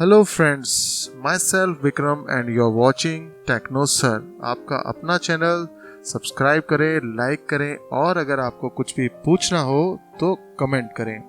Hello friends, myself Vikram and you are watching techno sir. आपका अपना channel, subscribe करें, like करें और अगर आपको कुछ भी पूछना हो तो कमेंट करें।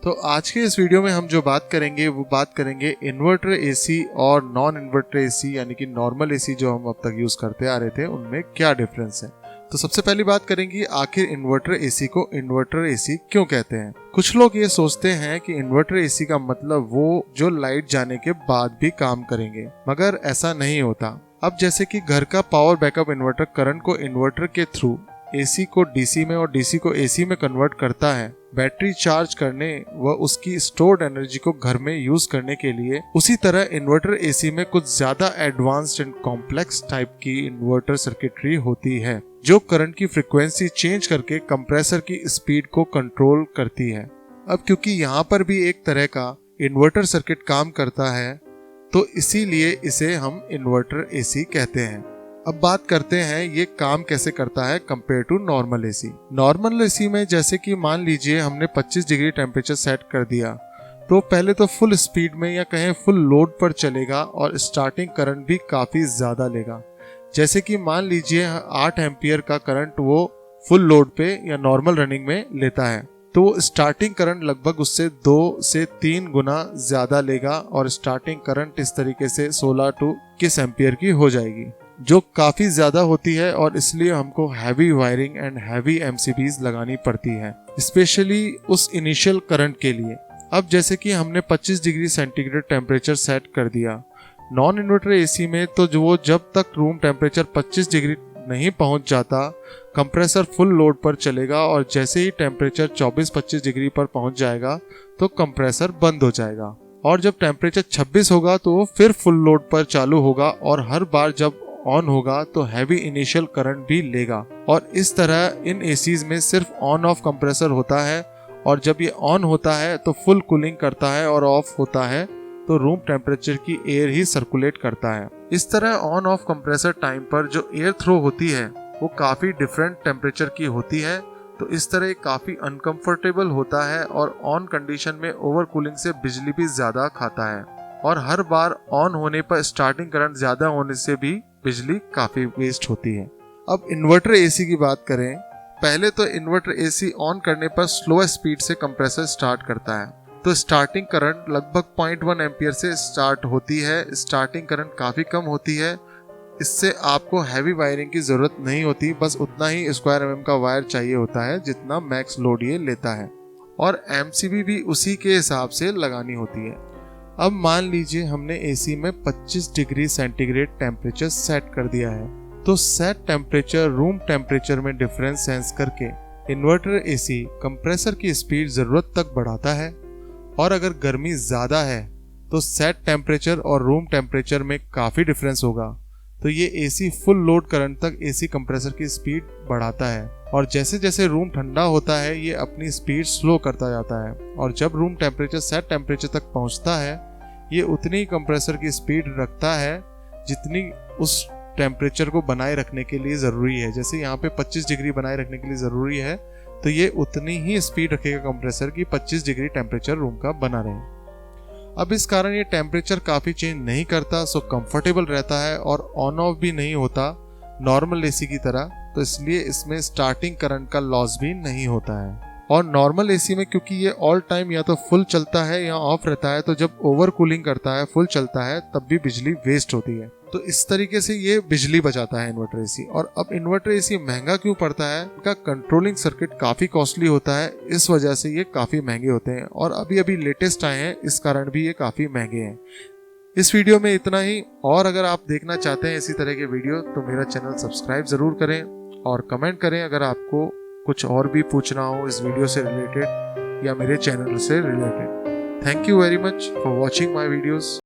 तो आज के इस वीडियो में हम जो बात करेंगे वो बात करेंगे इन्वर्टर एसी और नॉन इन्वर्टर एसी यानी कि नॉर्मल एसी जो हम अब तक यूज़ करते आ रहे थे उनमें क्या डिफरेंस है। तो सबसे पहली बात करेंगे आखिर इन्वर्टर एसी को इन्वर्टर एसी क्यों कहते हैं। कुछ लोग ये सोचते हैं कि इन्वर्टर एसी का मतलब वो जो लाइट जाने के बाद भी काम करेंगे, मगर ऐसा नहीं होता। अब जैसे कि घर का पावर बैकअप इन्वर्टर करंट को इन्वर्टर के थ्रू एसी को डीसी में और डीसी को एसी में कन्वर्ट करता है बैटरी चार्ज करने व उसकी स्टोर्ड एनर्जी को घर में यूज करने के लिए, उसी तरह इन्वर्टर एसी में कुछ ज्यादा एडवांस्ड एंड कॉम्प्लेक्स टाइप की इन्वर्टर सर्किटरी होती है जो करंट की फ्रीक्वेंसी चेंज करके कंप्रेसर की स्पीड को कंट्रोल करती है। अब क्योंकि यहाँ पर भी एक तरह का इन्वर्टर सर्किट काम करता है तो इसीलिए इसे हम इन्वर्टर एसी कहते हैं। अब बात करते हैं ये काम कैसे करता है compare to normal AC. Normal AC में जैसे कि मान लीजिए हमने 25 डिग्री टेम्परेचर सेट कर दिया तो पहले तो फुल स्पीड में या कहें फुल लोड पर चलेगा और स्टार्टिंग करंट भी काफी ज्यादा लेगा। जैसे कि मान लीजिए 8 एम्पियर का करंट वो फुल लोड पे या नॉर्मल रनिंग में लेता है तो स्टार्टिंग करंट लगभग उससे 2 से 3 गुना ज्यादा लेगा और स्टार्टिंग करंट इस तरीके से 16 टू 21 एम्पियर की हो जाएगी जो काफी ज्यादा होती है और इसलिए हमको heavy wiring and heavy MCBs लगानी पड़ती है स्पेशली उस इनिशियल करंट के लिए। अब जैसे कि हमने 25 डिग्री सेंटीग्रेड टेम्परेचर सेट कर दिया नॉन इन्वर्टर एसी में, तो जो वो जब तक रूम टेम्परेचर 25 डिग्री नहीं पहुंच जाता कंप्रेसर फुल लोड पर चलेगा और जैसे ही टेम्परेचर 24-25 डिग्री पर पहुंच जाएगा तो कंप्रेसर बंद हो जाएगा और जब टेम्परेचर 26 होगा तो वो फिर फुल लोड पर चालू होगा और हर बार जब ऑन होगा तो हैवी इनिशियल करंट भी लेगा। और इस तरह इन एसीज में सिर्फ ऑन ऑफ कंप्रेसर होता है और जब ये ऑन होता है तो फुल कूलिंग करता है और ऑफ होता है तो रूम टेम्परेचर की एयर ही सर्कुलेट करता है। इस तरह ऑन ऑफ कंप्रेसर टाइम पर जो एयर थ्रो होती है वो काफी डिफरेंट टेम्परेचर की होती है, तो इस तरह काफी अनकंफर्टेबल होता है और ऑन कंडीशन में ओवर कूलिंग से बिजली भी ज्यादा खाता है और हर बार ऑन होने पर स्टार्टिंग करंट ज्यादा होने से भी बिजली काफी वेस्ट होती है। अब इन्वर्टर एसी की बात करें, पहले तो इन्वर्टर एसी ऑन करने पर स्लो स्पीड से कंप्रेसर स्टार्ट करता है तो स्टार्टिंग करंट लगभग 0.1 एम्पियर से स्टार्ट होती है। स्टार्टिंग करंट काफी कम होती है, इससे आपको हैवी वायरिंग की जरूरत नहीं होती, बस उतना ही स्क्वायर एमएम का वायर चाहिए होता है जितना मैक्स लोड ये लेता है और एमसीबी भी उसी के हिसाब से लगानी होती है। अब मान लीजिए हमने एसी में 25 डिग्री सेंटीग्रेड टेम्परेचर सेट कर दिया है तो सेट टेम्परेचर रूम टेम्परेचर में डिफरेंस सेंस करके इन्वर्टर एसी कंप्रेसर की स्पीड जरूरत तक बढ़ाता है और अगर गर्मी ज्यादा है तो सेट टेम्परेचर और रूम टेम्परेचर में काफी डिफरेंस होगा तो ये एसी फुल लोड करंट तक एसी कंप्रेसर की स्पीड बढ़ाता है और जैसे जैसे रूम ठंडा होता है ये अपनी स्पीड स्लो करता जाता है और जब रूम टेम्परेचर सेट टेम्परेचर तक पहुंचता है ये उतनी ही कंप्रेसर की स्पीड रखता है जितनी उस टेम्परेचर को बनाए रखने के लिए ज़रूरी है। जैसे यहाँ पे 25 डिग्री बनाए रखने के लिए ज़रूरी है तो ये उतनी ही स्पीड रखेगा कंप्रेसर की 25 डिग्री टेम्परेचर रूम का बना रहे। अब इस कारण ये टेम्परेचर काफ़ी चेंज नहीं करता, सो कंफर्टेबल रहता है और ऑन ऑफ भी नहीं होता नॉर्मल एसी की तरह, तो इसलिए इसमें स्टार्टिंग करंट का लॉस भी नहीं होता है। और नॉर्मल एसी में क्योंकि ये ऑल टाइम या तो फुल चलता है या ऑफ रहता है तो जब ओवर कूलिंग करता है फुल चलता है तब भी बिजली वेस्ट होती है, तो इस तरीके से ये बिजली बचाता है इन्वर्टर एसी। और अब इन्वर्टर एसी महंगा क्यों पड़ता है, इनका कंट्रोलिंग सर्किट काफी कॉस्टली होता है, इस वजह से ये काफी महंगे होते हैं और अभी अभी लेटेस्ट आए हैं इस कारण भी ये काफी महंगे हैं। इस वीडियो में इतना ही, और अगर आप देखना चाहते हैं इसी तरह के वीडियो तो मेरा चैनल सब्सक्राइब जरूर करें और कमेंट करें अगर आपको कुछ और भी पूछना हो इस वीडियो से रिलेटेड या मेरे चैनल से related. Thank you very much for watching my videos.